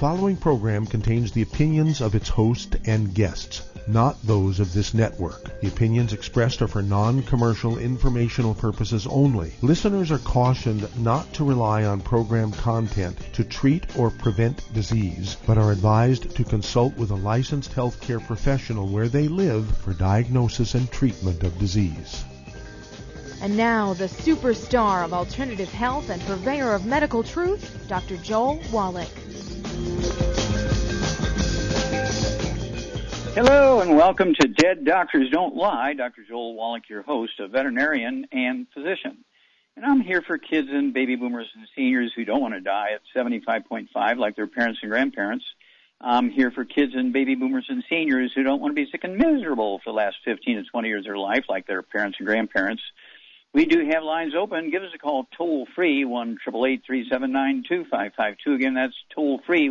following program contains the opinions of its host and guests, not those of this network. The opinions expressed are for non-commercial informational purposes only. Listeners are cautioned not to rely on program content to treat or prevent disease, but are advised to consult with a licensed healthcare professional where they live for diagnosis and treatment of disease. And now, the superstar of alternative health and purveyor of medical truth, Dr. Joel Wallach. Hello, and welcome to Dead Doctors Don't Lie. Dr. Joel Wallach, your host, a veterinarian and physician. And I'm here for kids and baby boomers and seniors who don't want to die at 75.5 like their parents and grandparents. I'm here for kids and baby boomers and seniors who don't want to be sick and miserable for the last 15 to 20 years of their life like their parents and grandparents. We do have lines open. Give us a call toll-free, 1-888-379-2552. Again, that's toll-free,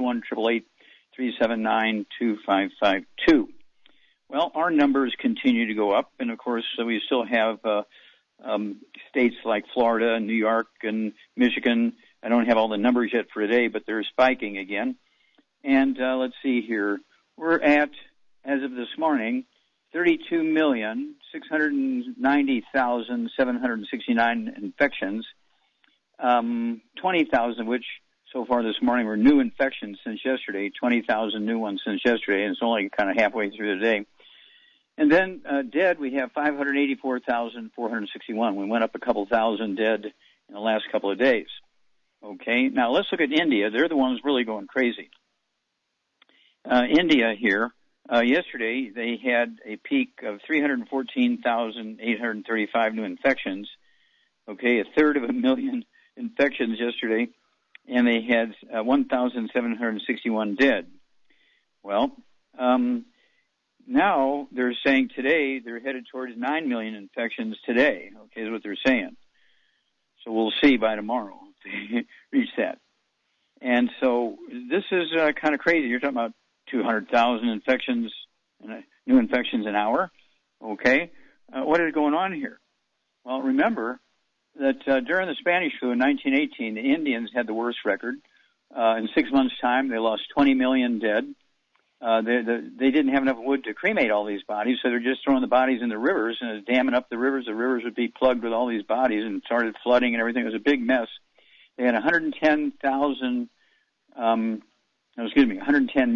1-888-379-2552. Well, our numbers continue to go up, and, of course, so we still have states like Florida and New York and Michigan. I don't have all the numbers yet for today, but they're spiking again. And let's see here. We're at, as of this morning, 32,690,769 infections, 20,000 of which so far this morning were new infections since yesterday, 20,000 new ones since yesterday, and it's only kind of halfway through the day. And then dead, we have 584,461. We went up a couple thousand dead in the last couple of days. Okay, now let's look at India. They're the ones really going crazy. India here. Yesterday, they had a peak of 314,835 new infections, okay, a third of a million infections yesterday, and they had 1,761 dead. Well, now they're saying today they're headed towards 9 million infections today, okay, is what they're saying. So we'll see by tomorrow if they reach that. And so this is kind of crazy. You're talking about 200,000 infections, new infections an hour. Okay, what is going on here? Well, remember that during the Spanish flu in 1918, the Indians had the worst record. In 6 months' time, they lost 20 million dead. They didn't have enough wood to cremate all these bodies, so they're just throwing the bodies in the rivers, and it's damming up the rivers. The rivers would be plugged with all these bodies and started flooding and everything. It was a big mess. They had 110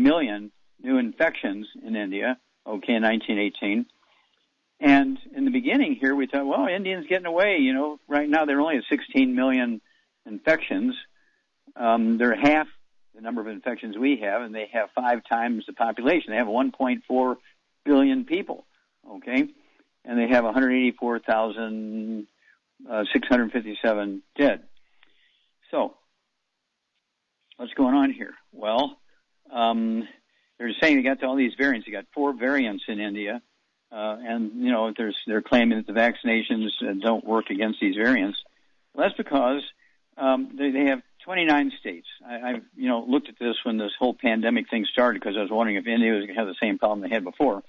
million new infections in India, okay, in 1918. And in the beginning here, we thought, well, Indians getting away. You know, right now they're only at 16 million infections. They're half the number of infections we have, and they have 5 times the population. They have 1.4 billion people, okay, and they have 184,657 dead. So what's going on here? Well, they're saying they got all these variants. They got 4 variants in India, and you know they're claiming that the vaccinations don't work against these variants. Well, that's because they have 29 states. I've looked at this when this whole pandemic thing started because I was wondering if India was going to have the same problem they had before.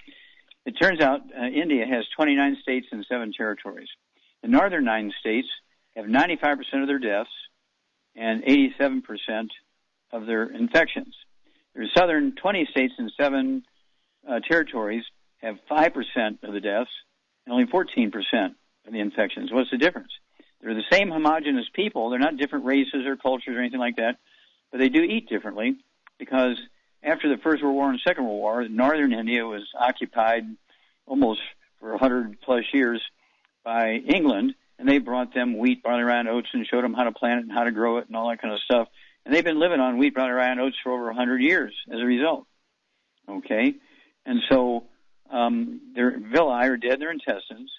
It turns out India has 29 states and 7 territories. The northern 9 states have 95% of their deaths and 87% of their infections. The southern 20 states and 7 territories have 5% of the deaths and only 14% of the infections. What's the difference? They're the same homogeneous people. They're not different races or cultures or anything like that, but they do eat differently because after the First World War and Second World War, northern India was occupied almost for 100-plus years by England, and they brought them wheat, barley, rye, and oats and showed them how to plant it and how to grow it and all that kind of stuff. And they've been living on wheat, barley, rye, and oats for over 100 years as a result. Okay? And so their villi are dead in their intestines,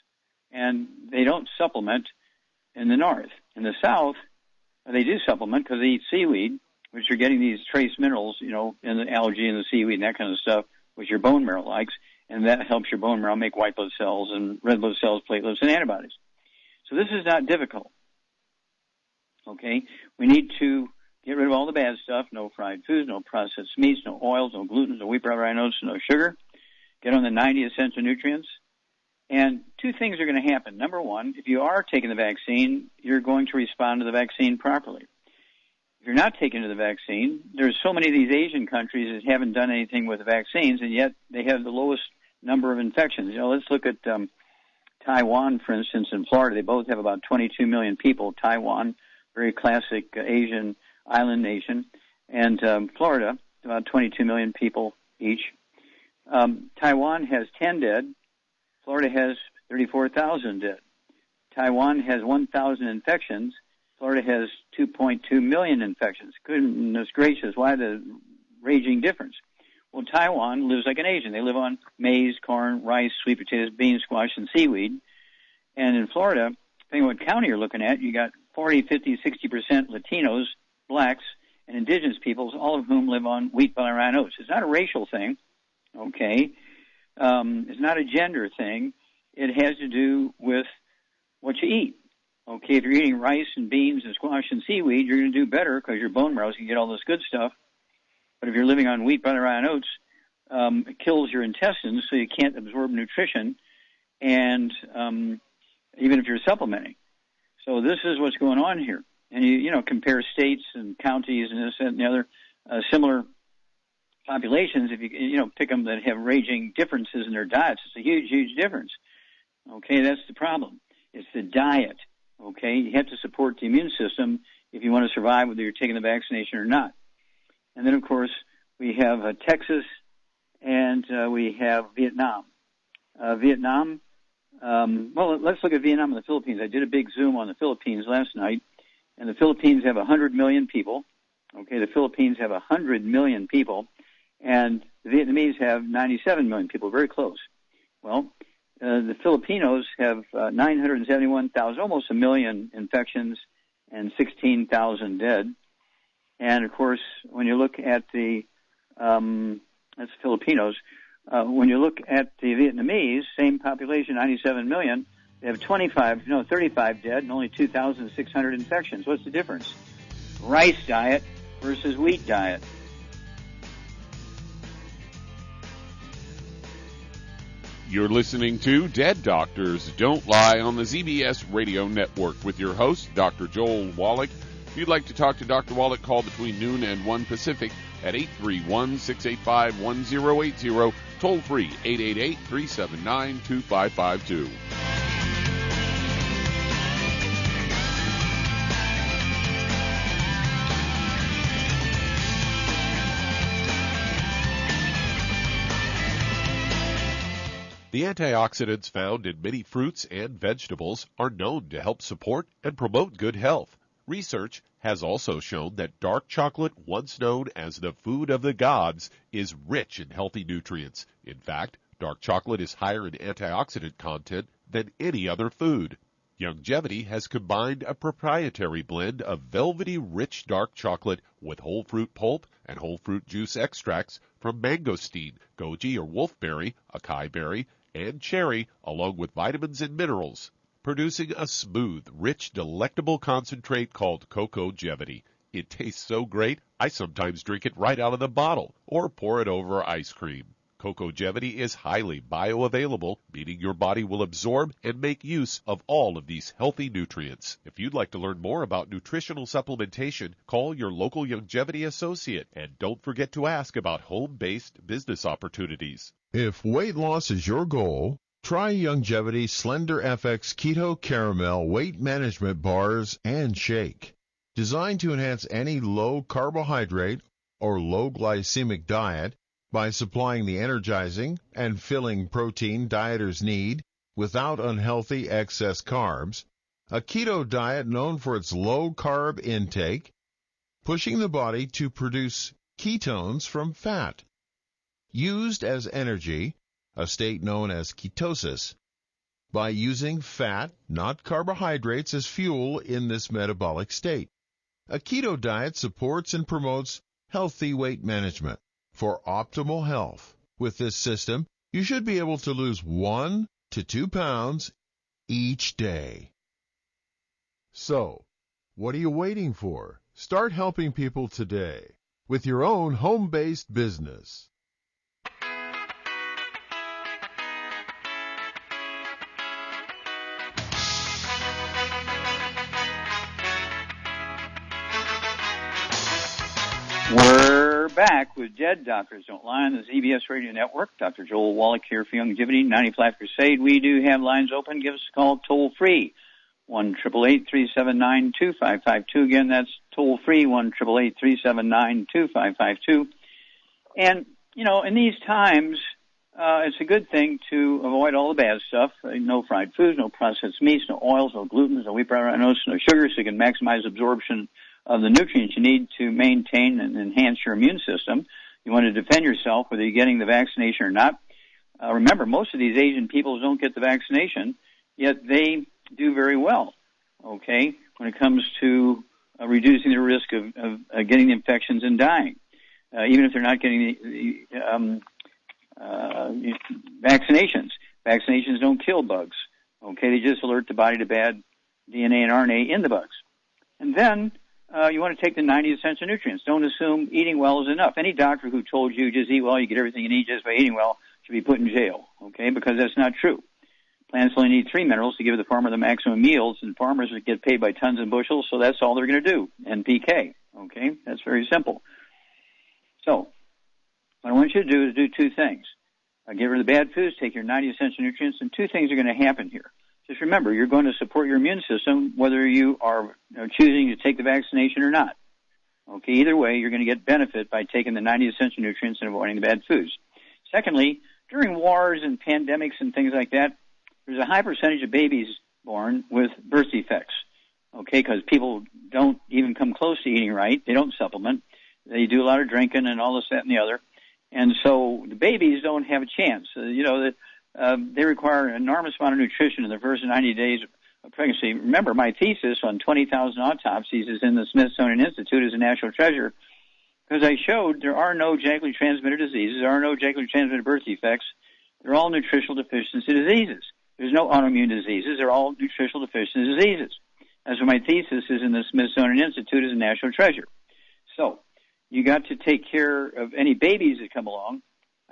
and they don't supplement in the north. In the south, they do supplement because they eat seaweed, which are getting these trace minerals, in the algae and the seaweed and that kind of stuff, which your bone marrow likes, and that helps your bone marrow make white blood cells and red blood cells, platelets, and antibodies. So this is not difficult. Okay? We need to get rid of all the bad stuff, no fried foods, no processed meats, no oils, no gluten, no wheat, barley, rye, and oats, no sugar. Get on the 90 essential nutrients. And 2 things are going to happen. Number one, if you are taking the vaccine, you're going to respond to the vaccine properly. If you're not taking to the vaccine, there's so many of these Asian countries that haven't done anything with the vaccines, and yet they have the lowest number of infections. Let's look at Taiwan, for instance, in Florida. They both have about 22 million people. Taiwan, very classic Asian island nation, and Florida, about 22 million people each. Taiwan has 10 dead. Florida has 34,000 dead. Taiwan has 1,000 infections. Florida has 2.2 million infections. Goodness gracious, why the raging difference? Well, Taiwan lives like an Asian. They live on maize, corn, rice, sweet potatoes, beans, squash, and seaweed. And in Florida, depending on what county you're looking at, you got 40, 50, 60% Latinos, blacks, and indigenous peoples, all of whom live on wheat, barley, rye, and oats. It's not a racial thing, okay? It's not a gender thing. It has to do with what you eat. Okay, if you're eating rice and beans and squash and seaweed, you're going to do better because your bone marrow can get all this good stuff. But if you're living on wheat, barley, rye, and oats, it kills your intestines, so you can't absorb nutrition, and even if you're supplementing. So this is what's going on here. And you compare states and counties and this, that, and the other similar populations. If you pick them that have raging differences in their diets, it's a huge, huge difference. Okay, that's the problem. It's the diet. Okay, you have to support the immune system if you want to survive, whether you're taking the vaccination or not. And then, of course, we have Texas and we have Vietnam. Vietnam, well, let's look at Vietnam and the Philippines. I did a big Zoom on the Philippines last night, and the Philippines have 100 million people. Okay, the Philippines have 100 million people, and the Vietnamese have 97 million people, very close. Well, the Filipinos have 971,000, almost a million infections, and 16,000 dead. And, of course, when you look at that's the Filipinos. When you look at the Vietnamese, same population, 97 million, they have 35 dead and only 2,600 infections. What's the difference? Rice diet versus wheat diet. You're listening to Dead Doctors Don't Lie on the ZBS Radio Network with your host, Dr. Joel Wallach. If you'd like to talk to Dr. Wallach, call between noon and 1 Pacific at 831-685-1080, toll free 888-379-2552. The antioxidants found in many fruits and vegetables are known to help support and promote good health. Research has also shown that dark chocolate, once known as the food of the gods, is rich in healthy nutrients. In fact, dark chocolate is higher in antioxidant content than any other food. Youngevity has combined a proprietary blend of velvety rich dark chocolate with whole fruit pulp and whole fruit juice extracts from mangosteen, goji or wolfberry, acai berry, and cherry, along with vitamins and minerals, producing a smooth, rich, delectable concentrate called Cocogevity. It tastes so great, I sometimes drink it right out of the bottle or pour it over ice cream. Cocogevity is highly bioavailable, meaning your body will absorb and make use of all of these healthy nutrients. If you'd like to learn more about nutritional supplementation, call your local Youngevity associate, and don't forget to ask about home-based business opportunities. If weight loss is your goal, try Youngevity Slender FX Keto Caramel Weight Management Bars and Shake. Designed to enhance any low-carbohydrate or low-glycemic diet by supplying the energizing and filling protein dieters need without unhealthy excess carbs, a keto diet known for its low-carb intake, pushing the body to produce ketones from fat. Used as energy, a state known as ketosis, by using fat, not carbohydrates, as fuel in this metabolic state. A keto diet supports and promotes healthy weight management. For optimal health, with this system, you should be able to lose 1 to 2 pounds each day. So, what are you waiting for? Start helping people today with your own home-based business. We're back with Dead Doctors Don't Lie on the ZBS Radio Network. Dr. Joel Wallach here for Longevity 90 Flat Crusade. We do have lines open. Give us a call toll free. 1-888-379-2552. Again, that's toll free. 1-888-379-2552. And, you know, in these times, it's a good thing to avoid all the bad stuff. No fried foods, no processed meats, no oils, no gluten, no wheat bran, no sugar, so you can maximize absorption of the nutrients you need to maintain and enhance your immune system. You want to defend yourself, whether you're getting the vaccination or not. Remember, most of these Asian people don't get the vaccination, yet they do very well, okay, when it comes to reducing the risk of getting the infections and dying, even if they're not getting the vaccinations. Vaccinations don't kill bugs, okay? They just alert the body to bad DNA and RNA in the bugs. And then you want to take the 90 essential nutrients. Don't assume eating well is enough. Any doctor who told you just eat well, you get everything you need just by eating well, should be put in jail, okay, because that's not true. Plants only need 3 minerals to give the farmer the maximum yields, and farmers get paid by tons and bushels, so that's all they're going to do, NPK, okay? That's very simple. So what I want you to do is do 2 things. Get rid of the bad foods, take your 90 essential nutrients, and 2 things are going to happen here. Just remember, you're going to support your immune system whether you are choosing to take the vaccination or not. Okay, either way, you're going to get benefit by taking the 90 essential nutrients and avoiding the bad foods. Secondly, during wars and pandemics and things like that, there's a high percentage of babies born with birth defects, okay, because people don't even come close to eating right. They don't supplement. They do a lot of drinking and all this, that, and the other. And so the babies don't have a chance. They require an enormous amount of nutrition in the first 90 days of pregnancy. Remember, my thesis on 20,000 autopsies is in the Smithsonian Institute as a national treasure, because I showed there are no genetically transmitted diseases, there are no genetically transmitted birth defects. They're all nutritional deficiency diseases. There's no autoimmune diseases. They're all nutritional deficiency diseases. That's why my thesis is in the Smithsonian Institute as a national treasure. So you got to take care of any babies that come along.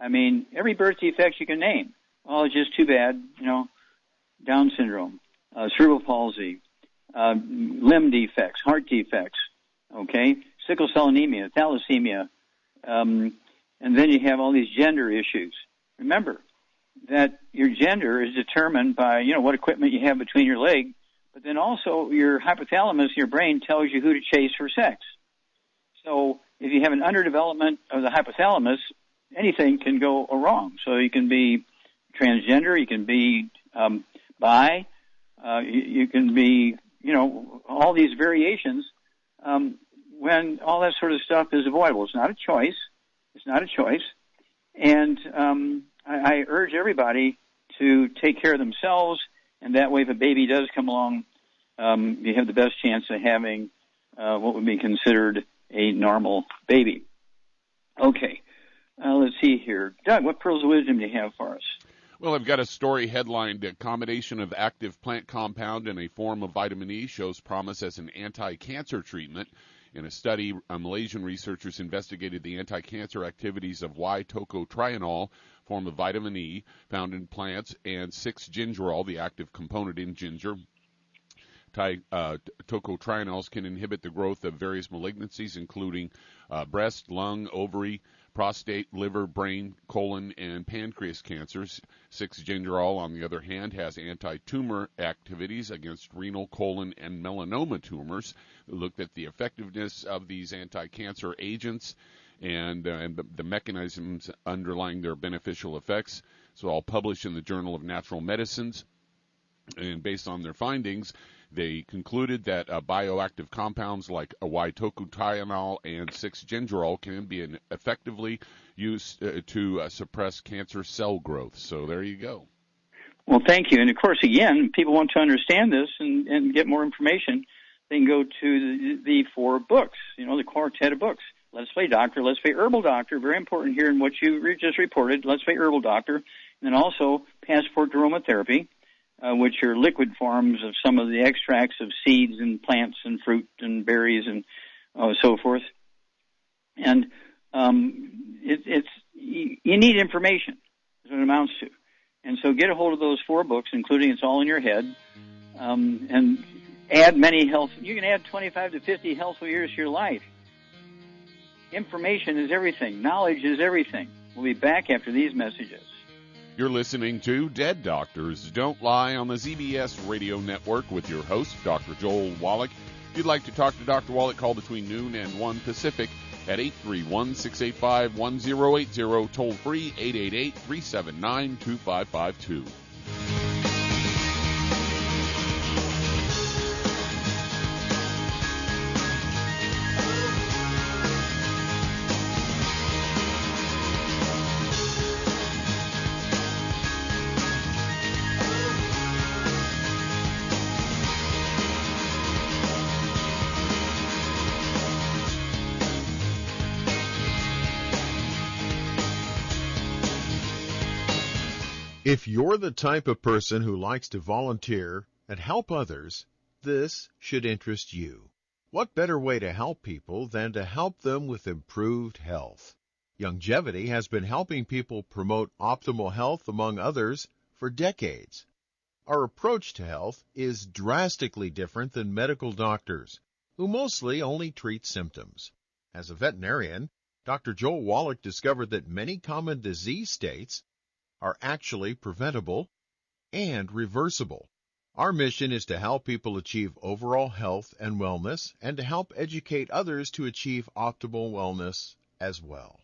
I mean, every birth defect you can name. Oh, it's just too bad, Down syndrome, cerebral palsy, limb defects, heart defects, okay, sickle cell anemia, thalassemia, and then you have all these gender issues. Remember that your gender is determined by, what equipment you have between your legs, but then also your hypothalamus, your brain, tells you who to chase for sex. So if you have an underdevelopment of the hypothalamus, anything can go wrong. So you can be transgender, you can be bi, you can be, all these variations, when all that sort of stuff is avoidable. It's not a choice. It's not a choice. And I urge everybody to take care of themselves, and that way if a baby does come along, you have the best chance of having what would be considered a normal baby. Okay, let's see here. Doug, what pearls of wisdom do you have for us? Well, I've got a story headlined, "A combination of active plant compound and a form of vitamin E shows promise as an anti-cancer treatment." In a study, Malaysian researchers investigated the anti-cancer activities of y-tocotrienol, form of vitamin E, found in plants, and 6-gingerol, the active component in ginger. Tocotrienols can inhibit the growth of various malignancies, including breast, lung, ovary, prostate, liver, brain, colon, and pancreas cancers. 6-gingerol, on the other hand, has anti-tumor activities against renal, colon, and melanoma tumors. We looked at the effectiveness of these anti-cancer agents and the mechanisms underlying their beneficial effects. So all published in the Journal of Natural Medicines. And based on their findings, they concluded that bioactive compounds like y-tocotrienol and 6-gingerol can be effectively used to suppress cancer cell growth. So there you go. Well, thank you. And, of course, again, people want to understand this and get more information, they can go to the 4 books, the quartet of books. Let's Play Doctor, Let's Play Herbal Doctor, very important here in what you just reported, Let's Play Herbal Doctor, and then also Passport to Aromatherapy, which are liquid forms of some of the extracts of seeds and plants and fruit and berries and so forth. And you need information, is what it amounts to. And so get a hold of those 4 books, including It's All in Your Head, and add many health. You can add 25 to 50 healthful years to your life Information is everything. Knowledge is everything. We'll be back after these messages. You're listening to Dead Doctors Don't Lie on the ZBS Radio Network with your host, Dr. Joel Wallach. If you'd like to talk to Dr. Wallach, call between noon and 1 Pacific at 831-685-1080, toll free 888-379-2552. If you're the type of person who likes to volunteer and help others, this should interest you. What better way to help people than to help them with improved health? Longevity has been helping people promote optimal health, among others, for decades. Our approach to health is drastically different than medical doctors, who mostly only treat symptoms. As a veterinarian, Dr. Joel Wallach discovered that many common disease states are actually preventable and reversible. Our mission is to help people achieve overall health and wellness and to help educate others to achieve optimal wellness as well.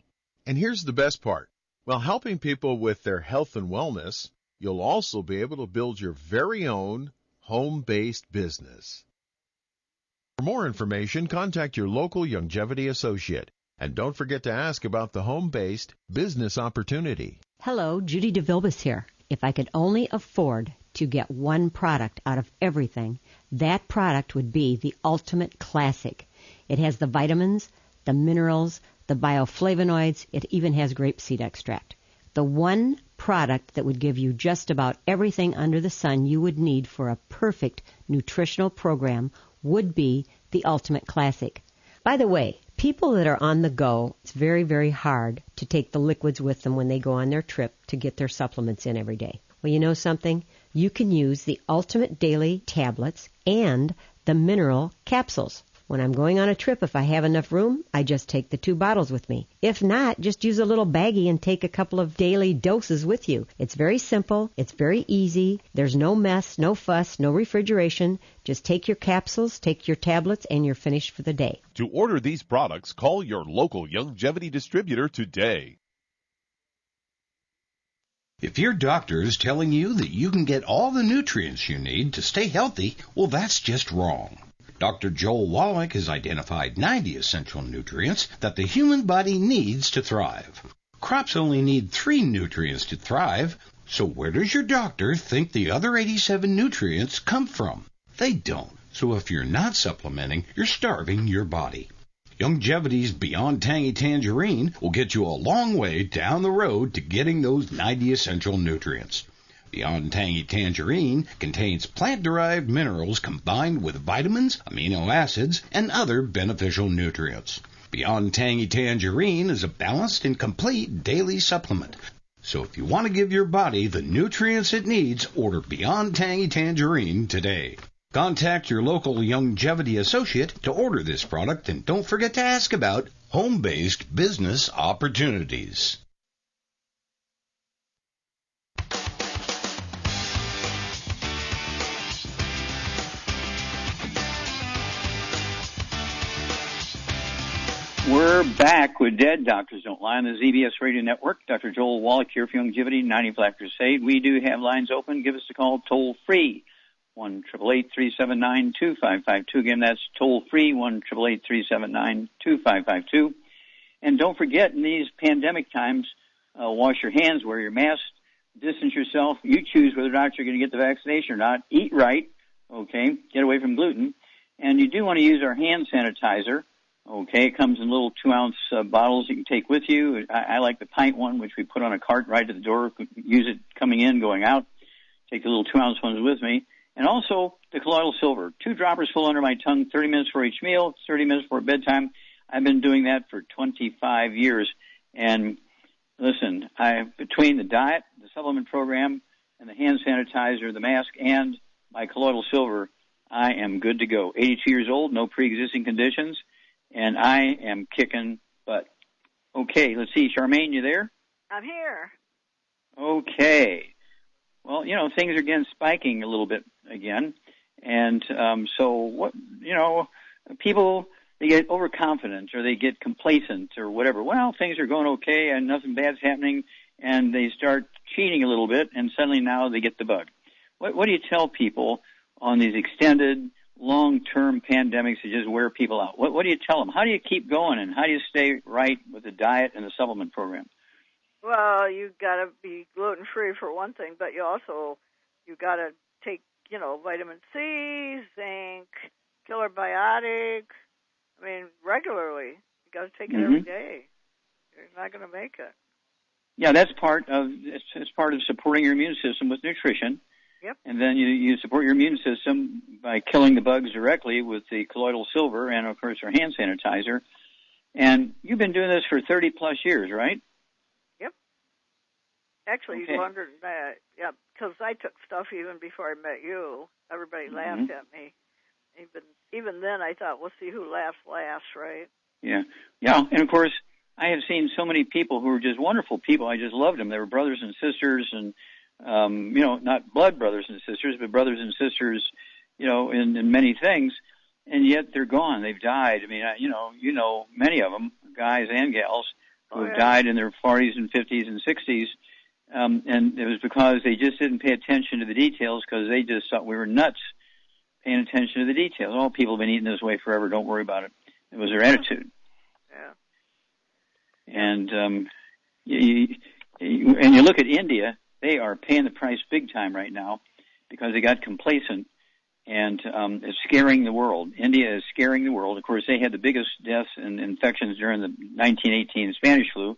And here's the best part. While helping people with their health and wellness, you'll also be able to build your very own home-based business. For more information, contact your local longevity associate. And don't forget to ask about the home-based business opportunity. Hello, Judy DeVilbus here. If I could only afford to get one product out of everything, that product would be the Ultimate Classic. It has the vitamins, the minerals, the bioflavonoids. It even has grapeseed extract. The one product that would give you just about everything under the sun you would need for a perfect nutritional program would be the Ultimate Classic. By the way, people that are on the go, it's very, very hard to take the liquids with them when they go on their trip to get their supplements in every day. Well, you know something? You can use the Ultimate Daily tablets and the mineral capsules. When I'm going on a trip, if I have enough room, I just take the 2 bottles with me. If not, just use a little baggie and take a couple of daily doses with you. It's very simple. It's very easy. There's no mess, no fuss, no refrigeration. Just take your capsules, take your tablets, and you're finished for the day. To order these products, call your local longevity distributor today. If your doctor is telling you that you can get all the nutrients you need to stay healthy, well, that's just wrong. Dr. Joel Wallach has identified 90 essential nutrients that the human body needs to thrive. Crops only need 3 nutrients to thrive, so where does your doctor think the other 87 nutrients come from? They don't. So if you're not supplementing, you're starving your body. Longevity's Beyond Tangy Tangerine will get you a long way down the road to getting those 90 essential nutrients. Beyond Tangy Tangerine contains plant-derived minerals combined with vitamins, amino acids, and other beneficial nutrients. Beyond Tangy Tangerine is a balanced and complete daily supplement. So if you want to give your body the nutrients it needs, order Beyond Tangy Tangerine today. Contact your local longevity associate to order this product, and don't forget to ask about home-based business opportunities. We're back with Dead Doctors Don't Lie on the ZBS Radio Network. Dr. Joel Wallach here for Longevity, 90 Black Crusade. We do have lines open. Give us a call toll free, 1-888-379-2552. Again, that's toll free, 1-888-379-2552. And don't forget, in these pandemic times, wash your hands, wear your mask, distance yourself. You choose whether or not you're going to get the vaccination or not. Eat right, okay? Get away from gluten. And you do want to use our hand sanitizer. Okay, it comes in little 2-ounce bottles that you take with you. I like the pint one, which we put on a cart right at the door. Use it coming in, going out. Take the little 2-ounce ones with me. And also the colloidal silver. 2 droppers full under my tongue, 30 minutes for each meal, 30 minutes for bedtime. I've been doing that for 25 years. And listen, between the diet, the supplement program, and the hand sanitizer, the mask, and my colloidal silver, I am good to go. 82 years old, no pre-existing conditions. And I am kicking butt. Okay, let's see. Charmaine, you there? I'm here. Okay. Well, things are again spiking a little bit again. And so what, people, they get overconfident or they get complacent or whatever. Well, things are going okay and nothing bad's happening, and they start cheating a little bit, and suddenly now they get the bug. What do you tell people on these extended, long-term pandemics that just wear people out? What do you tell them? How do you keep going, and how do you stay right with the diet and the supplement program? Well, you got to be gluten-free for one thing, but you got to take, vitamin C, zinc, killer biotics. I mean, regularly. You got to take it every day. You're not going to make it. Yeah, it's part of supporting your immune system with nutrition. Yep. And then you support your immune system by killing the bugs directly with the colloidal silver and, of course, our hand sanitizer. And you've been doing this for 30-plus years, right? Yep. Actually, okay. Longer than that. Yeah, because I took stuff even before I met you. Everybody laughed at me. Even then, I thought, we'll see who laughs last, right? Yeah. And, of course, I have seen so many people who were just wonderful people. I just loved them. They were brothers and sisters and, not blood brothers and sisters, but brothers and sisters, in many things. And yet they're gone. They've died. I mean, many of them, guys and gals, who have died in their 40s and 50s and 60s. And it was because they just didn't pay attention to the details, because they just thought we were nuts paying attention to the details. Oh, people have been eating this way forever. Don't worry about it. It was their attitude. Yeah. And you look at India, they are paying the price big time right now because they got complacent, and it's scaring the world. India is scaring the world. Of course, they had the biggest deaths and infections during the 1918 Spanish flu,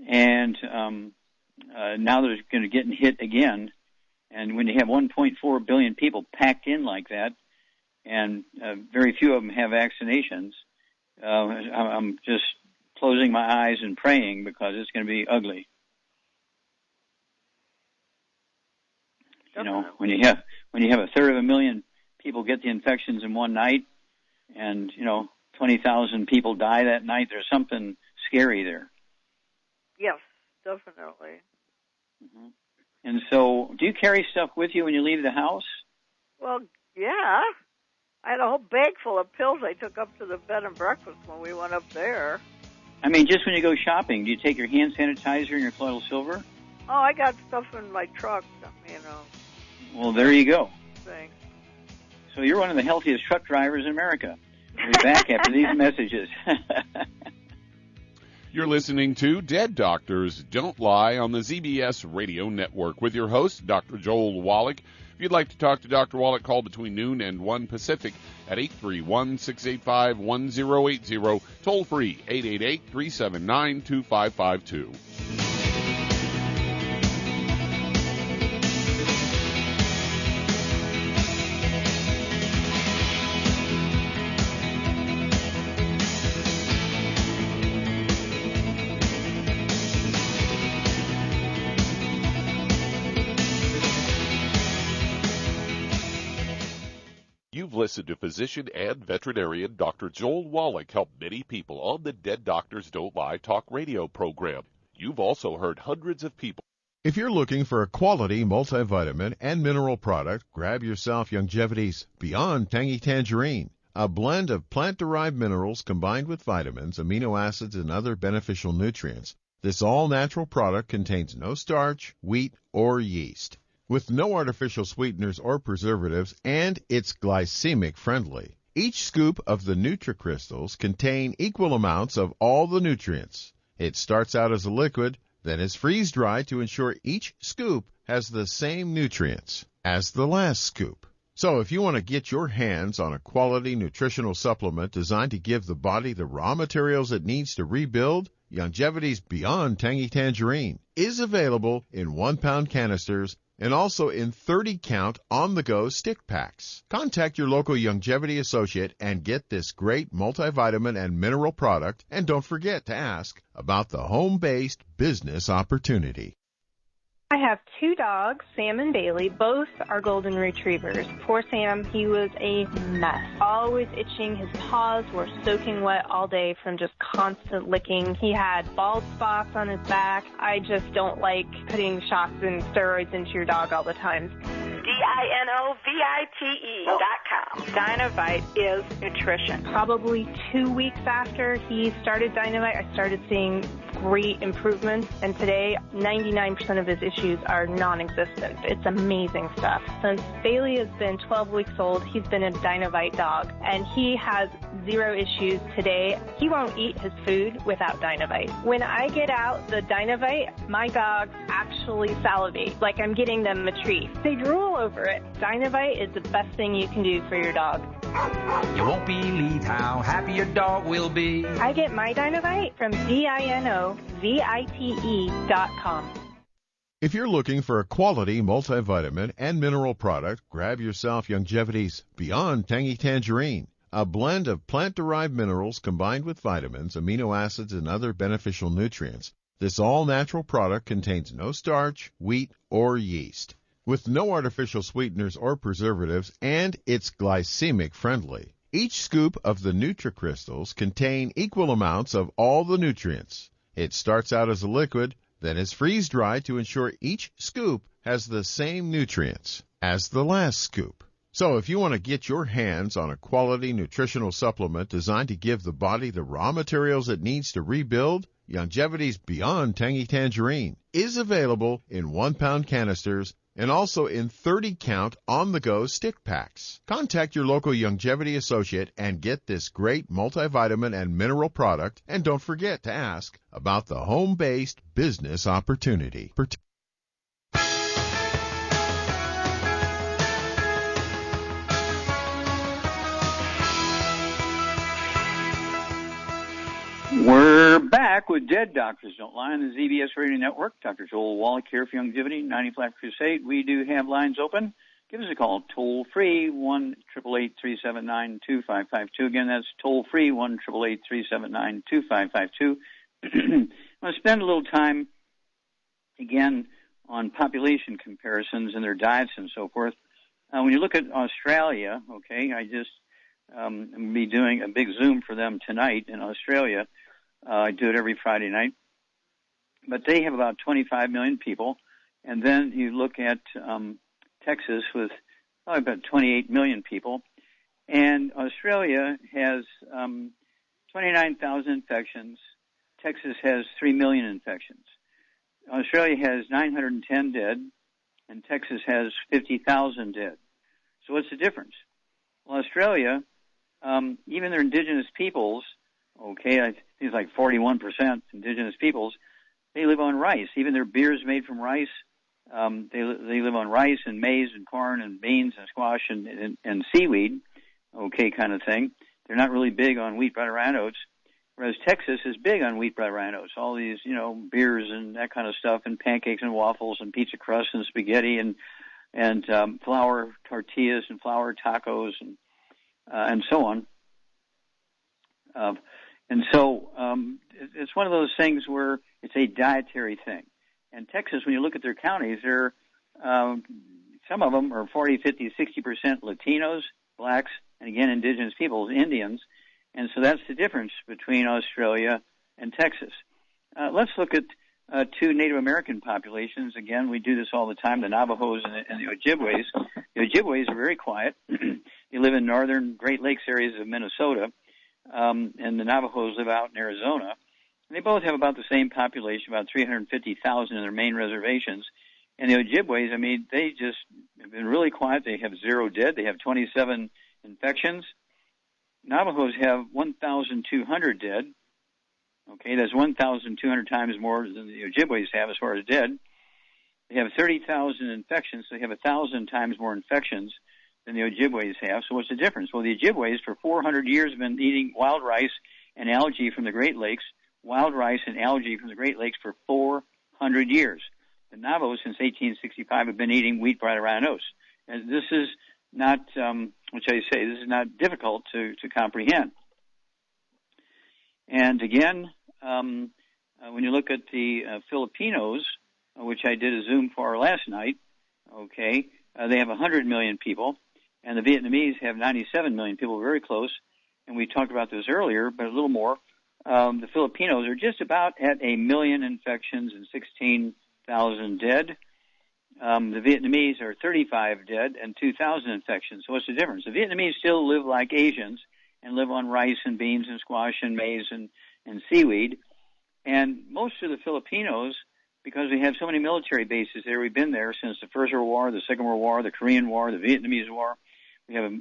and now they're going to get hit again. And when you have 1.4 billion people packed in like that, and very few of them have vaccinations, I'm just closing my eyes and praying, because it's going to be ugly. When you have 1/3 of a million people get the infections in one night, and 20,000 people die that night, there's something scary there. Yes, definitely. Mm-hmm. And so, do you carry stuff with you when you leave the house? Well, yeah. I had a whole bag full of pills I took up to the bed and breakfast when we went up there. I mean, just when you go shopping, do you take your hand sanitizer and your colloidal silver? Oh, I got stuff in my truck, Well, there you go. Thanks. So you're one of the healthiest truck drivers in America. We'll be back after these messages. You're listening to Dead Doctors Don't Lie on the ZBS Radio Network with your host, Dr. Joel Wallach. If you'd like to talk to Dr. Wallach, call between noon and 1 Pacific at 831-685-1080, toll free 888-379-2552. You've listened to physician and veterinarian Dr. Joel Wallach help many people on the Dead Doctors Don't Lie talk radio program. You've also heard hundreds of people. If you're looking for a quality multivitamin and mineral product, grab yourself Longevity's Beyond Tangy Tangerine, a blend of plant-derived minerals combined with vitamins, amino acids, and other beneficial nutrients. This all-natural product contains no starch, wheat, or yeast, with no artificial sweeteners or preservatives, and it's glycemic friendly. Each scoop of the NutriCrystals contain equal amounts of all the nutrients. It starts out as a liquid, then is freeze-dried to ensure each scoop has the same nutrients as the last scoop. So if you want to get your hands on a quality nutritional supplement designed to give the body the raw materials it needs to rebuild, Longevity's Beyond Tangy Tangerine is available in 1-pound canisters and also in 30-count on-the-go stick packs. Contact your local Longevity associate and get this great multivitamin and mineral product, and don't forget to ask about the home-based business opportunity. I have two dogs, Sam and Bailey. Both are golden retrievers. Poor Sam, he was a mess. Always itching. His paws were soaking wet all day from just constant licking. He had bald spots on his back. I just don't like putting shots and steroids into your dog all the time. DINOVITE.com. Dinovite is nutrition. Probably 2 weeks after he started Dinovite, I started seeing great improvements, and today 99% of his issues are non-existent. It's amazing stuff. Since Bailey has been 12 weeks old, he's been a Dinovite dog, and he has zero issues today. He won't eat his food without Dinovite. When I get out the Dinovite, my dogs actually salivate, like I'm getting them a treat. They drool over it. Dinovite is the best thing you can do for your dog. You won't believe how happy your dog will be. I get my Dinovite from DINOVITE.com. If you're looking for a quality multivitamin and mineral product, grab yourself Youngevity's Beyond Tangy Tangerine, a blend of plant-derived minerals combined with vitamins, amino acids, and other beneficial nutrients. This all-natural product contains no starch, wheat, or yeast, with no artificial sweeteners or preservatives, and it's glycemic friendly. Each scoop of the NutriCrystals contain equal amounts of all the nutrients. It starts out as a liquid, then is freeze-dried to ensure each scoop has the same nutrients as the last scoop. So if you want to get your hands on a quality nutritional supplement designed to give the body the raw materials it needs to rebuild, Youngevity's Beyond Tangy Tangerine is available in 1-pound canisters and also in 30-count on-the-go stick packs. Contact your local Youngevity associate and get this great multivitamin and mineral product, and don't forget to ask about the home-based business opportunity. We're back with Dead Doctors Don't Lie on the ZBS Radio Network. Dr. Joel Wallach here for Youngevity, 90 Flat Crusade. We do have lines open. Give us a call, toll-free, 1-888-379-2552. Again, that's toll-free, 1-888-379-2552. I want to spend a little time, again, on population comparisons and their diets and so forth. When you look at Australia, okay, I just I'm going to be doing a big Zoom for them tonight in Australia. I do it every Friday night. But they have about 25 million people. And then you look at Texas with about 28 million people. And Australia has 29,000 infections. Texas has 3 million infections. Australia has 910 dead, and Texas has 50,000 dead. So what's the difference? Well, Australia, even their indigenous peoples, okay, I think it's like 41% indigenous peoples, they live on rice. Even their beer is made from rice. They live on rice and maize and corn and beans and squash and seaweed, okay, kind of thing. They're not really big on wheat, bread, or rye oats, whereas Texas is big on wheat, bread, rye oats. All these, beers and that kind of stuff, and pancakes and waffles and pizza crust and spaghetti and flour tortillas and flour tacos and so on. And so it's one of those things where it's a dietary thing. And Texas, when you look at their counties, they're some of them are 40, 50, 60% Latinos, blacks, and again, indigenous peoples, Indians. And so that's the difference between Australia and Texas. Let's look at two Native American populations. Again, we do this all the time, the Navajos and the Ojibways. The Ojibways are very quiet. They live in northern Great Lakes areas of Minnesota, and the Navajos live out in Arizona. And they both have about the same population, about 350,000 in their main reservations. And the Ojibways, they just have been really quiet. They have 0 dead. They have 27 infections. Navajos have 1,200 dead. Okay, that's 1,200 times more than the Ojibways have as far as dead. They have 30,000 infections, so they have 1,000 times more infections than the Ojibways have. So what's the difference? Well, the Ojibways for 400 years have been eating wild rice and algae from the Great Lakes, wild rice and algae from the Great Lakes for 400 years. The Navajos, since 1865, have been eating wheat, bread, and oats. And this is not, this is not difficult to comprehend. And again, when you look at the Filipinos, which I did a Zoom for last night, okay, they have 100 million people, and the Vietnamese have 97 million people, very close. And we talked about this earlier, but a little more. The Filipinos are just about at 1 million infections and 16,000 dead. The Vietnamese are 35 dead and 2,000 infections. So what's the difference? The Vietnamese still live like Asians and live on rice and beans and squash and maize and seaweed. And most of the Filipinos, because we have so many military bases there, we've been there since the First World War, the Second World War, the Korean War, the Vietnamese War. We have.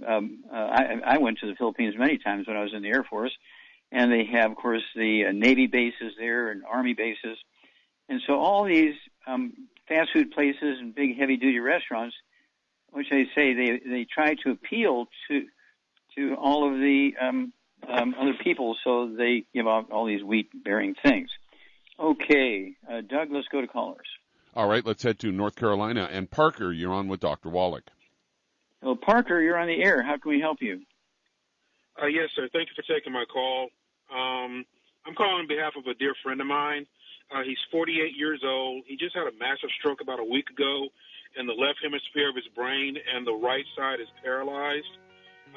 I went to the Philippines many times when I was in the Air Force, and they have, of course, the Navy bases there and Army bases. And so all these fast food places and big heavy-duty restaurants, which they say they try to appeal to all of the other people, so they give out all these wheat-bearing things. Okay, Doug, let's go to callers. All right, let's head to North Carolina. And Parker, you're on with Dr. Wallach. Well, Parker, you're on the air. How can we help you? Yes, sir. Thank you for taking my call. I'm calling on behalf of a dear friend of mine. He's 48 years old. He just had a massive stroke about a week ago in the left hemisphere of his brain, and the right side is paralyzed.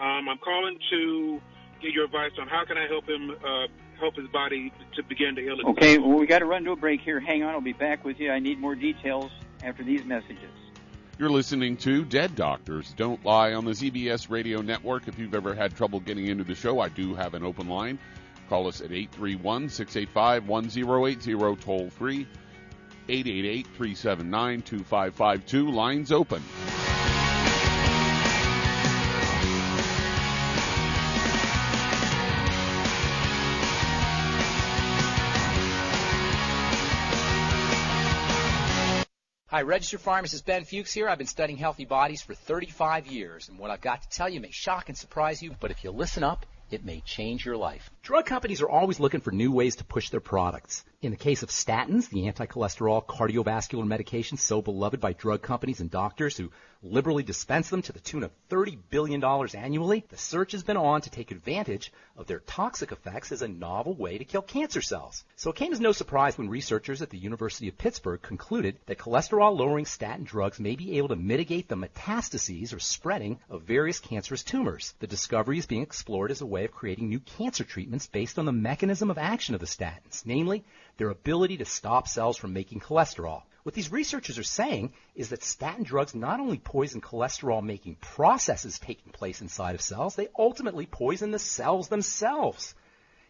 I'm calling to get your advice on how can I help him help his body to begin to heal itself. Okay, well, we got to run to a break here. Hang on, I'll be back with you. I need more details after these messages. You're listening to Dead Doctors Don't Lie on the ZBS Radio Network. If you've ever had trouble getting into the show, I do have an open line. Call us at 831-685-1080, toll free, 888-379-2552. Lines open. Hi, registered pharmacist Ben Fuchs here. I've been studying healthy bodies for 35 years, and what I've got to tell you may shock and surprise you, but if you listen up, it may change your life. Drug companies are always looking for new ways to push their products. In the case of statins, the anti-cholesterol cardiovascular medications so beloved by drug companies and doctors who liberally dispense them to the tune of $30 billion annually, the search has been on to take advantage of their toxic effects as a novel way to kill cancer cells. So it came as no surprise when researchers at the University of Pittsburgh concluded that cholesterol-lowering statin drugs may be able to mitigate the metastases or spreading of various cancerous tumors. The discovery is being explored as a way of creating new cancer treatments based on the mechanism of action of the statins, namely their ability to stop cells from making cholesterol. What these researchers are saying is that statin drugs not only poison cholesterol-making processes taking place inside of cells, they ultimately poison the cells themselves.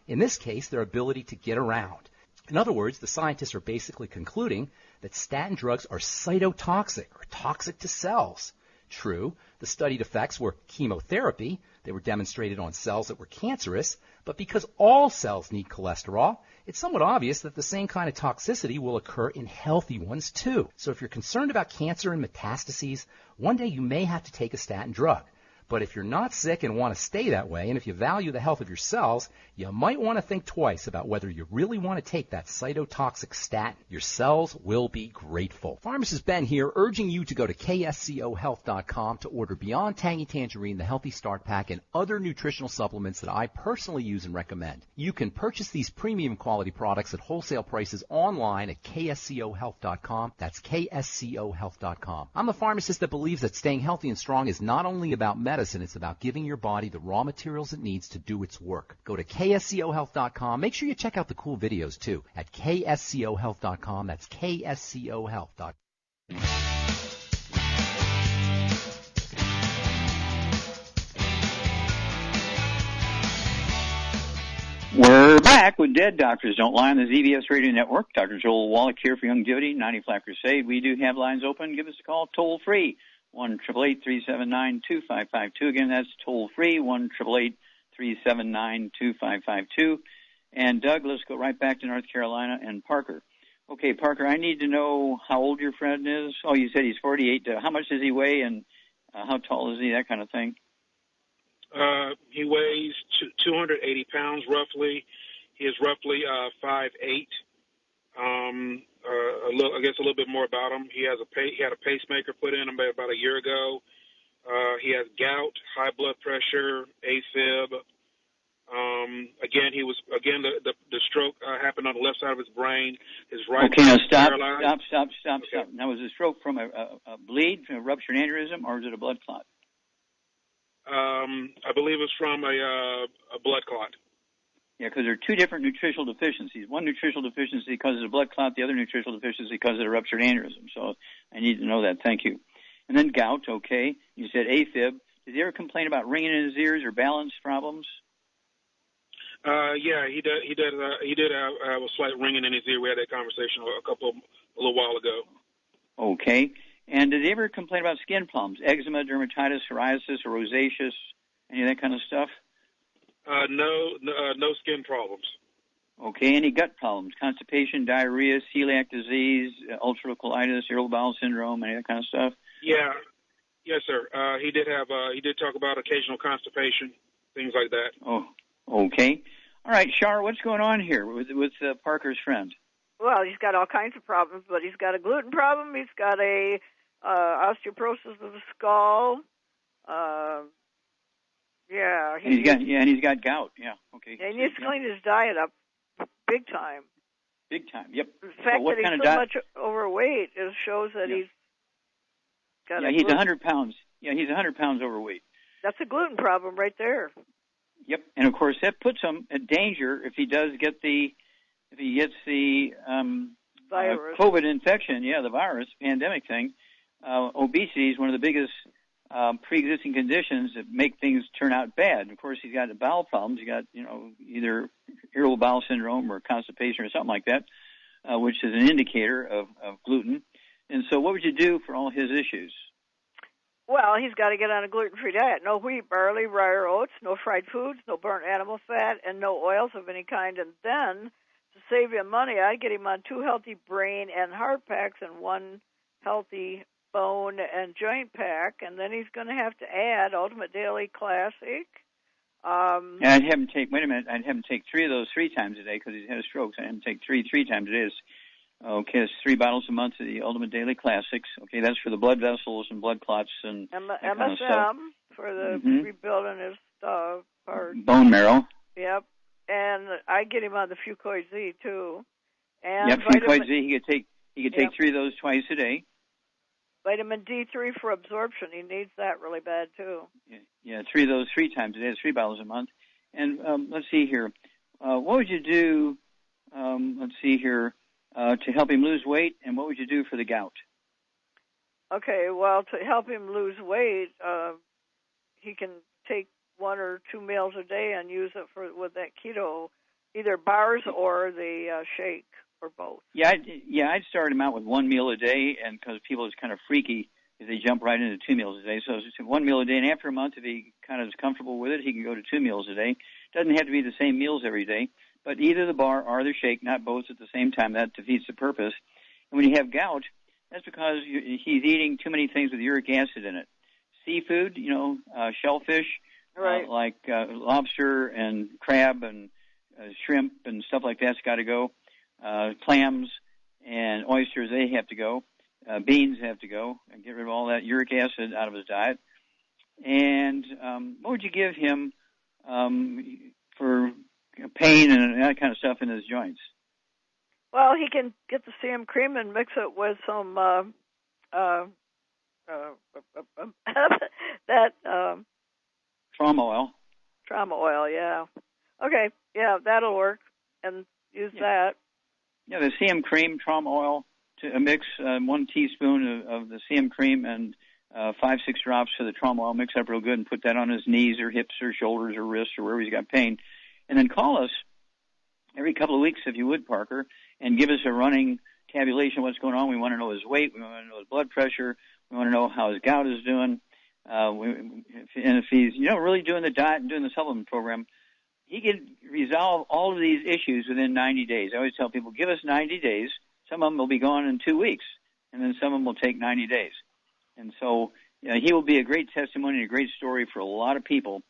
In this case, their ability to get around. In other words, the scientists are basically concluding that statin drugs are cytotoxic, or toxic to cells. True, the studied effects were chemotherapy. They were demonstrated on cells that were cancerous, but because all cells need cholesterol, it's somewhat obvious that the same kind of toxicity will occur in healthy ones too. So if you're concerned about cancer and metastases, one day you may have to take a statin drug. But if you're not sick and want to stay that way, and if you value the health of your cells, you might want to think twice about whether you really want to take that cytotoxic statin. Your cells will be grateful. Pharmacist Ben here, urging you to go to kscohealth.com to order Beyond Tangy Tangerine, the Healthy Start Pack, and other nutritional supplements that I personally use and recommend. You can purchase these premium quality products at wholesale prices online at kscohealth.com. That's kscohealth.com. I'm a pharmacist that believes that staying healthy and strong is not only about medicine, it's about giving your body the raw materials it needs to do its work. Go to kscohealth.com. Make sure you check out the cool videos, too, at kscohealth.com. That's kscohealth.com. We're back with Dead Doctors Don't Lie on the ZBS Radio Network. Dr. Joel Wallach here for Youngevity, 90 Flat Crusade. We do have lines open. Give us a call toll free. 1-888-379-2552. Again, that's toll-free, 1-888-379-2552. And, Doug, let's go right back to North Carolina and Parker. Okay, Parker, I need to know how old your friend is. Oh, you said he's 48. How much does he weigh, and how tall is he, that kind of thing? He weighs 280 pounds, roughly. He is roughly 5'8". I guess a little bit more about him. He had a pacemaker put in him about a year ago. He has gout, high blood pressure, AFib. Again, the stroke happened on the left side of his brain. His right. Okay, now stop. Okay. Now, was the stroke from a bleed, from a ruptured aneurysm, or is it a blood clot? I believe it's from a blood clot. Yeah, because there are two different nutritional deficiencies. One nutritional deficiency causes a blood clot. The other nutritional deficiency causes a ruptured aneurysm. So I need to know that. Thank you. And then gout. Okay, you said AFib. Did he ever complain about ringing in his ears or balance problems? Yeah, he did. He did have a slight ringing in his ear. We had that conversation a little while ago. Okay. And did he ever complain about skin problems, eczema, dermatitis, psoriasis, or rosacea, any of that kind of stuff? No skin problems. Okay. Any gut problems, constipation, diarrhea, celiac disease, ulcerative colitis, irritable bowel syndrome, any of that kind of stuff? Yeah. Yes, sir. He did talk about occasional constipation, things like that. Oh, okay. All right, Shar, what's going on here with Parker's friend? Well, he's got all kinds of problems, but he's got a gluten problem. He's got a osteoporosis of the skull. And he's got gout. Yeah. Okay. And he needs to clean his diet up big time. Big time. Yep. The fact that he's so much overweight shows that he's got. Yeah, he's 100 pounds. Yeah, he's 100 pounds overweight. That's a gluten problem right there. Yep, and of course that puts him at danger if he gets the virus. COVID infection. Yeah, the virus pandemic thing. Obesity is one of the biggest pre-existing conditions that make things turn out bad. Of course, he's got the bowel problems. He got either irritable bowel syndrome or constipation or something like that, which is an indicator of gluten. And so, what would you do for all his issues? Well, he's got to get on a gluten-free diet. No wheat, barley, rye, or oats, no fried foods, no burnt animal fat, and no oils of any kind. And then, to save him money, I'd get him on 2 healthy brain and heart packs and 1 healthy bone and joint pack. And then he's going to have to add Ultimate Daily Classic. And I'd have him take, wait a minute, I'd have him take 3 of those 3 times a day because he's had a stroke. So I'd have him take 3 times a day. Okay, it's 3 bottles a month of the Ultimate Daily Classics. Okay, that's for the blood vessels and blood clots and that kind of stuff. For the rebuilding his part. Bone marrow. Yep, and I get him on the Fucoid Z too. And Fucoid Z. He could take 3 of those twice a day. Vitamin D3 for absorption. He needs that really bad too. Yeah, 3 of those 3 times a day. 3 bottles a month. And let's see here. What would you do? Let's see here. To help him lose weight, and what would you do for the gout? Okay, well, to help him lose weight, he can take 1 or 2 meals a day and use it with that keto, either bars or the shake, or both. Yeah, I'd start him out with 1 meal a day, and because people is kind of freaky if they jump right into 2 meals a day. So it's 1 meal a day, and after a month, if he kind of is comfortable with it, he can go to 2 meals a day. Doesn't have to be the same meals every day. But either the bar or the shake, not both at the same time. That defeats the purpose. And when you have gout, that's because he's eating too many things with uric acid in it. Seafood, shellfish, right. Like lobster and crab and shrimp and stuff like that's got to go. Clams and oysters, they have to go. Beans have to go. And get rid of all that uric acid out of his diet. And what would you give him for pain and that kind of stuff in his joints? Well, he can get the CM cream and mix it with some trauma oil. Trauma oil, yeah. Okay, yeah, that'll work, and use that. Yeah, the CM cream, trauma oil, to mix 1 teaspoon of the CM cream and 5-6 drops of the trauma oil. Mix up real good and put that on his knees or hips or shoulders or wrists or wherever he's got pain. And then call us every couple of weeks, if you would, Parker, and give us a running tabulation of what's going on. We want to know his weight. We want to know his blood pressure. We want to know how his gout is doing. And if he's, really doing the diet and doing the supplement program, he can resolve all of these issues within 90 days. I always tell people, give us 90 days. Some of them will be gone in 2 weeks, and then some of them will take 90 days. And so he will be a great testimony and a great story for a lot of people,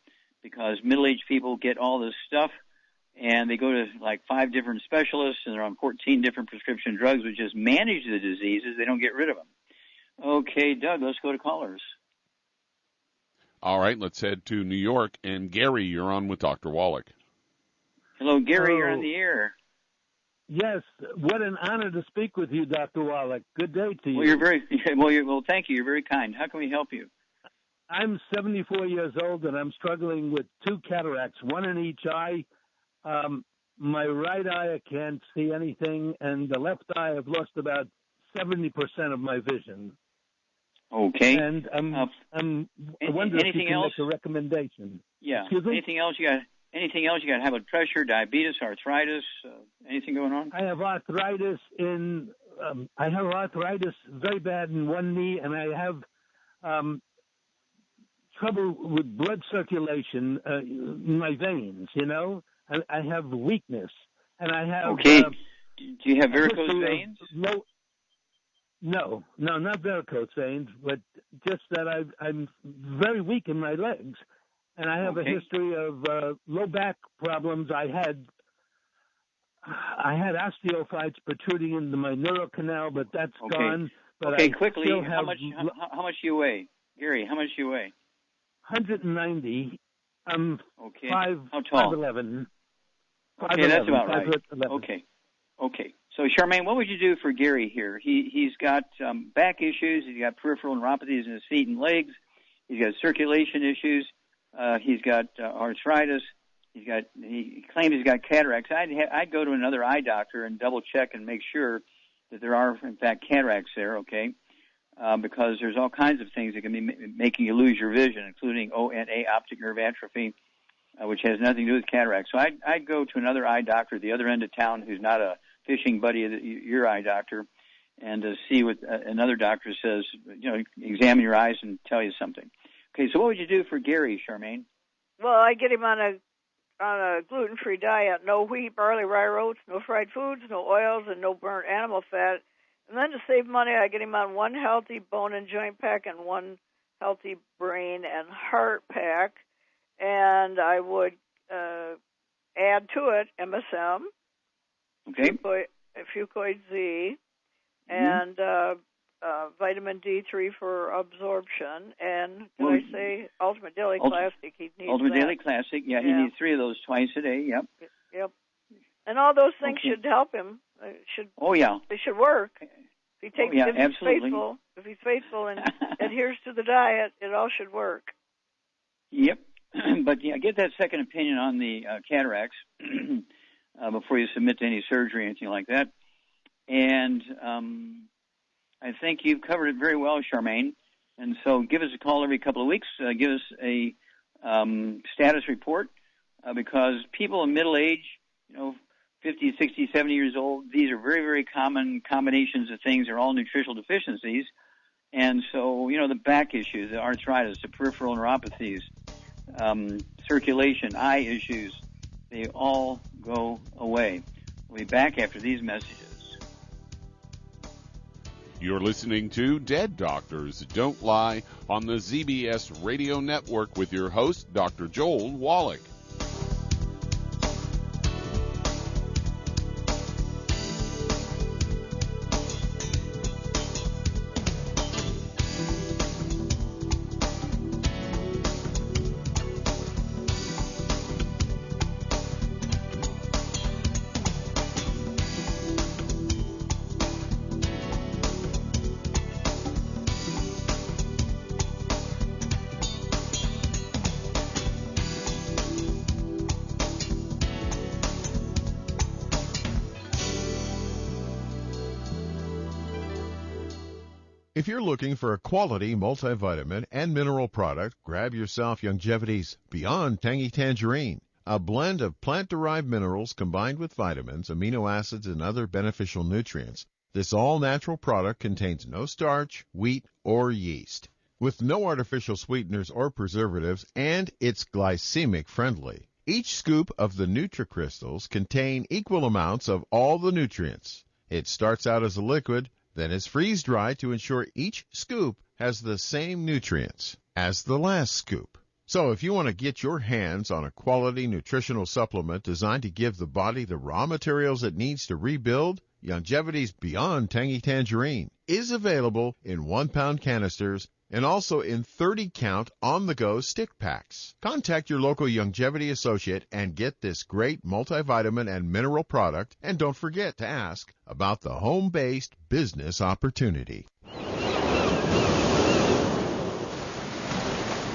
because middle-aged people get all this stuff, and they go to like 5 different specialists, and they're on 14 different prescription drugs, which just manage the diseases. They don't get rid of them. Okay, Doug, let's go to callers. All right, let's head to New York. And Gary, you're on with Dr. Wallach. Hello, Gary. You're on the air. Yes, what an honor to speak with you, Dr. Wallach. Good day to you. Well, well, thank you. You're very kind. How can we help you? I'm 74 years old, and I'm struggling with 2 cataracts, one in each eye. My right eye, I can't see anything, and the left eye, I've lost about 70% of my vision. Okay. And I wonder if you can make a recommendation. Yeah. Excuse me? Anything else you got? Anything else you got? High blood pressure, diabetes, arthritis, anything going on? I have arthritis very bad in one knee, and I have trouble with blood circulation in my veins. You know, I have weakness, and I have. Okay. Do you have varicose veins? No, not varicose veins, but just that I'm very weak in my legs. And I have a history of low back problems. I had osteophytes protruding into my neural canal, but that's gone. But quickly, how much do you weigh? Gary, how much do you weigh? 190. I'm 5'11". How tall? 5'11". Okay, that's about right. Okay. So, Charmaine, what would you do for Gary here? He's got back issues. He's got peripheral neuropathies in his feet and legs. He's got circulation issues. He's got arthritis. He claims he's got cataracts. I'd go to another eye doctor and double check and make sure that there are in fact cataracts there. Okay, because there's all kinds of things that can be making you lose your vision, including ONA, optic nerve atrophy, which has nothing to do with cataracts. So I'd go to another eye doctor at the other end of town who's not a fishing buddy of your eye doctor, and see what another doctor says. Examine your eyes and tell you something. Okay, so what would you do for Gary, Charmaine? Well, I get him on a gluten-free diet, no wheat, barley, rye, oats, no fried foods, no oils, and no burnt animal fat. And then to save money, I get him on 1 healthy bone and joint pack and 1 healthy brain and heart pack. And I would add to it MSM, Fucoid Z, and vitamin D3 for absorption, and I say Ultimate Daily Classic? He needs Ultimate that. Daily Classic, he needs 3 of those twice a day, yep. And all those things should help him. They should work. If he takes, if he's faithful and adheres to the diet, it all should work. Yep. But get that second opinion on the cataracts before you submit to any surgery or anything like that. And I think you've covered it very well, Charmaine. And so give us a call every couple of weeks. Give us a status report because people in middle age, 50, 60, 70 years old, these are very, very common combinations of things. They're all nutritional deficiencies. And so, the back issues, the arthritis, the peripheral neuropathies, circulation, eye issues, they all go away. We'll be back after these messages. You're listening to Dead Doctors Don't Lie on the ZBS Radio Network with your host, Dr. Joel Wallach. If you're looking for a quality multivitamin and mineral product, grab yourself Longevity's Beyond Tangy Tangerine, a blend of plant-derived minerals combined with vitamins, amino acids, and other beneficial nutrients. This all-natural product contains no starch, wheat, or yeast, with no artificial sweeteners or preservatives, and it's glycemic friendly. Each scoop of the NutriCrystals contain equal amounts of all the nutrients. It starts out as a liquid, then is freeze-dried to ensure each scoop has the same nutrients as the last scoop. So if you want to get your hands on a quality nutritional supplement designed to give the body the raw materials it needs to rebuild, Longevity's Beyond Tangy Tangerine is available in 1-pound canisters and also in 30-count on-the-go stick packs. Contact your local Longevity associate and get this great multivitamin and mineral product, and don't forget to ask about the home-based business opportunity.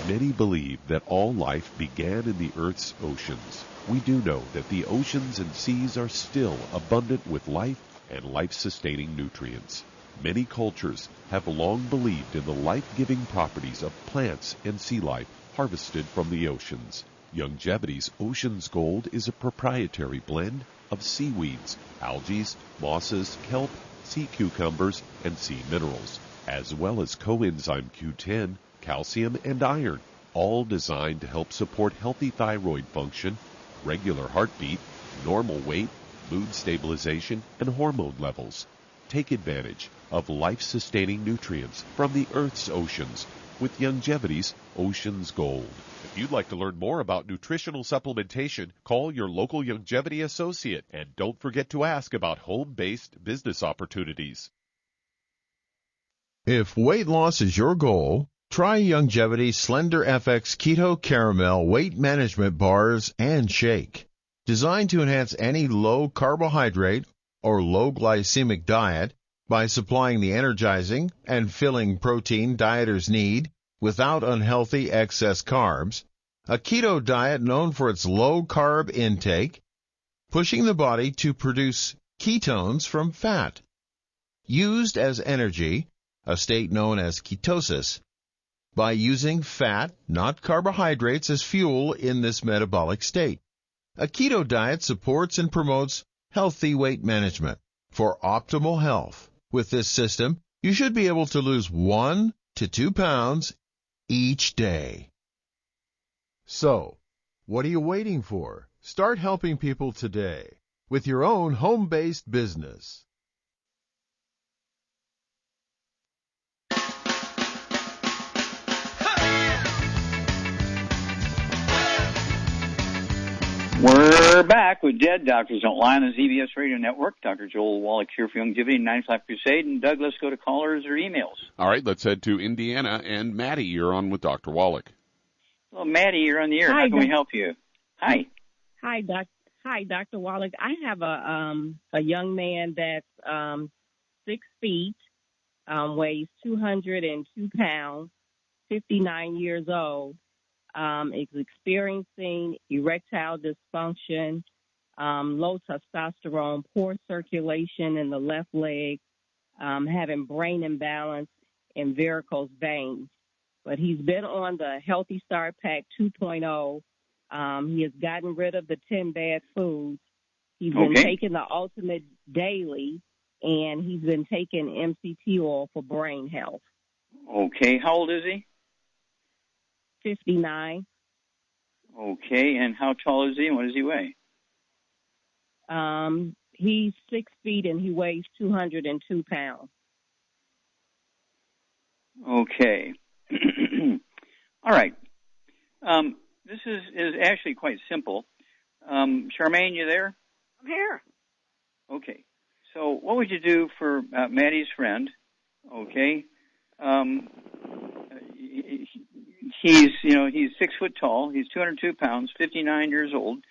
Many believe that all life began in the Earth's oceans. We do know that the oceans and seas are still abundant with life and life-sustaining nutrients. Many cultures have long believed in the life-giving properties of plants and sea life harvested from the oceans. Longevity's Ocean's Gold is a proprietary blend of seaweeds, algae, mosses, kelp, sea cucumbers, and sea minerals, as well as coenzyme Q10, calcium, and iron, all designed to help support healthy thyroid function, regular heartbeat, normal weight, mood stabilization, and hormone levels. Take advantage of life-sustaining nutrients from the Earth's oceans with Longevity's Ocean's Gold. If you'd like to learn more about nutritional supplementation, call your local Longevity associate, and don't forget to ask about home-based business opportunities. If weight loss is your goal, try Longevity's Slender FX Keto Caramel Weight Management Bars and Shake. Designed to enhance any low carbohydrate or low glycemic diet by supplying the energizing and filling protein dieters need without unhealthy excess carbs, a keto diet known for its low carb intake, pushing the body to produce ketones from fat. Used as energy, a state known as ketosis, by using fat, not carbohydrates, as fuel in this metabolic state. A keto diet supports and promotes healthy weight management for optimal health. With this system, you should be able to lose 1 to 2 pounds each day. So, what are you waiting for? Start helping people today with your own home-based business. We're back with Dead Doctors Don't Lie on the ZBS Radio Network. Dr. Joel Wallach here for Longevity 95 Crusade. And Doug, let's go to callers or emails. All right, let's head to Indiana. And Maddie, you're on with Dr. Wallach. Well, Maddie, you're on the air. Hi, How can we help you? Hi. Hi, Dr. Wallach. I have a young man that's 6 feet, weighs 202 pounds, 59 years old. Is experiencing erectile dysfunction, low testosterone, poor circulation in the left leg, having brain imbalance and varicose veins. But he's been on the Healthy Start Pack 2.0. He has gotten rid of the 10 bad foods. He's been taking the Ultimate Daily, and he's been taking MCT oil for brain health. Okay. How old is he? 59. Okay, and how tall is he and what does he weigh? He's 6 feet and he weighs 202 pounds. Okay. All right. This is actually quite simple. Charmaine, you there? I'm here. Okay. So what would you do for Maddie's friend? Okay. He's 6 foot tall. He's 202 pounds, 59 years old,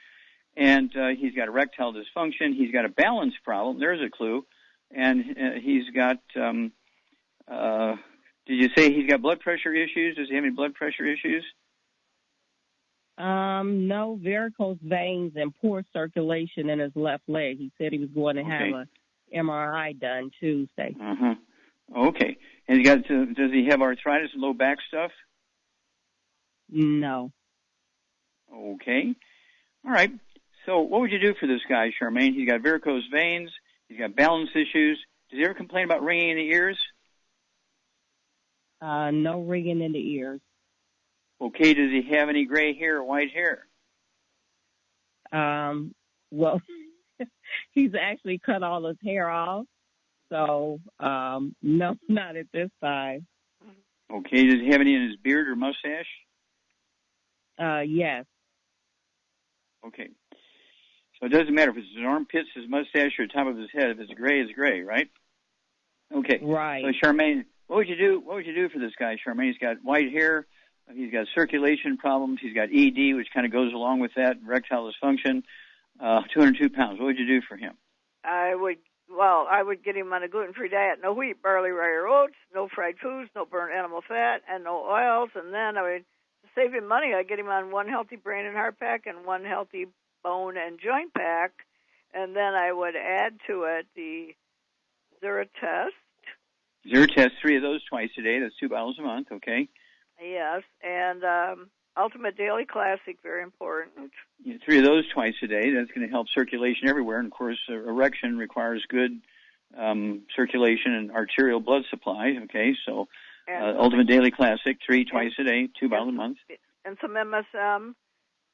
and he's got erectile dysfunction. He's got a balance problem. There's a clue. And he's got, did you say he's got blood pressure issues? Does he have any blood pressure issues? No, varicose veins and poor circulation in his left leg. He said he was going to have an MRI done Tuesday. Okay. And does he have arthritis and low back stuff? No. Okay. All right. So what would you do for this guy, Charmaine? He's got varicose veins. He's got balance issues. Does he ever complain about ringing in the ears? No ringing in the ears. Okay. Does he have any gray hair or white hair? Well, he's actually cut all his hair off. So, no, not at this time. Okay. Does he have any in his beard or mustache? Yes. Okay. So it doesn't matter if it's his armpits, his mustache, or the top of his head. If it's gray, it's gray, right? Okay. Right. So Charmaine, What would you do? What would you do for this guy, Charmaine? He's got white hair. He's got circulation problems. He's got ED, which kind of goes along with that, erectile dysfunction. 202 pounds. What would you do for him? I would get him on a gluten-free diet. No wheat, barley, rye, or oats. No fried foods. No burnt animal fat, and no oils. And then I would, to save him money, I'd get him on one healthy brain and heart pack and one healthy bone and joint pack. And then I would add to it the Zeratest. Zeratest, 3 of those twice a day. That's 2 bottles a month, okay? Yes, and Ultimate Daily Classic, very important. 3 of those twice a day. That's going to help circulation everywhere. And, of course, erection requires good circulation and arterial blood supply, okay? So Ultimate Daily Classic, 3 twice a day, 2 bottles a month. And some MSM.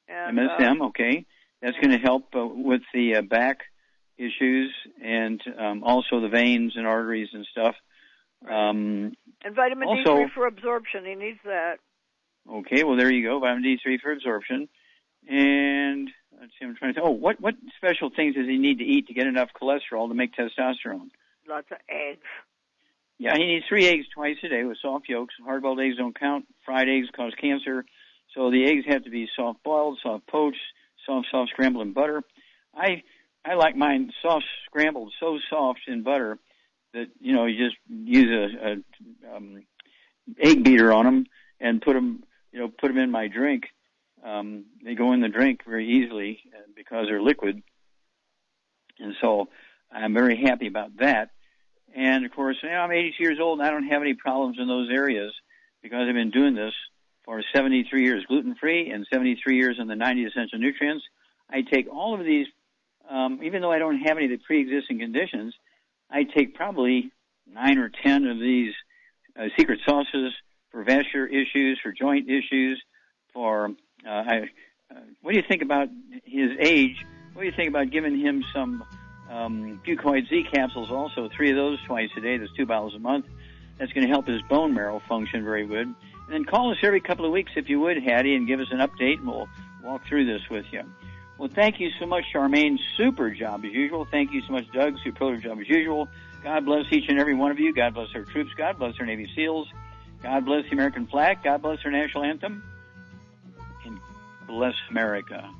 And, MSM, okay. That's going to help with the back issues and also the veins and arteries and stuff. And vitamin D3 for absorption. He needs that. Okay, well, there you go. Vitamin D3 for absorption. And let's see, I'm trying to think. What special things does he need to eat to get enough cholesterol to make testosterone? Lots of eggs. Yeah, he needs 3 eggs twice a day with soft yolks. Hard-boiled eggs don't count. Fried eggs cause cancer. So the eggs have to be soft-boiled, soft-poached, soft scrambled in butter. I like mine soft scrambled, so soft in butter that, you just use a egg beater on them and put them in my drink. They go in the drink very easily because they're liquid. And so I'm very happy about that. And, of course, I'm 82 years old, and I don't have any problems in those areas because I've been doing this for 73 years gluten-free and 73 years on the 90 essential nutrients. I take all of these, even though I don't have any of the pre-existing conditions, I take probably 9 or 10 of these secret sauces for vascular issues, for joint issues, for what do you think about his age? What do you think about giving him some Fucoid Z capsules also, 3 of those twice a day. That's 2 bottles a month. That's going to help his bone marrow function very good. And then call us every couple of weeks if you would, Hattie, and give us an update, and we'll walk through this with you. Well, thank you so much, Charmaine. Super job as usual. Thank you so much, Doug. Superlative job as usual. God bless each and every one of you. God bless our troops. God bless our Navy SEALs. God bless the American flag. God bless our national anthem. And bless America.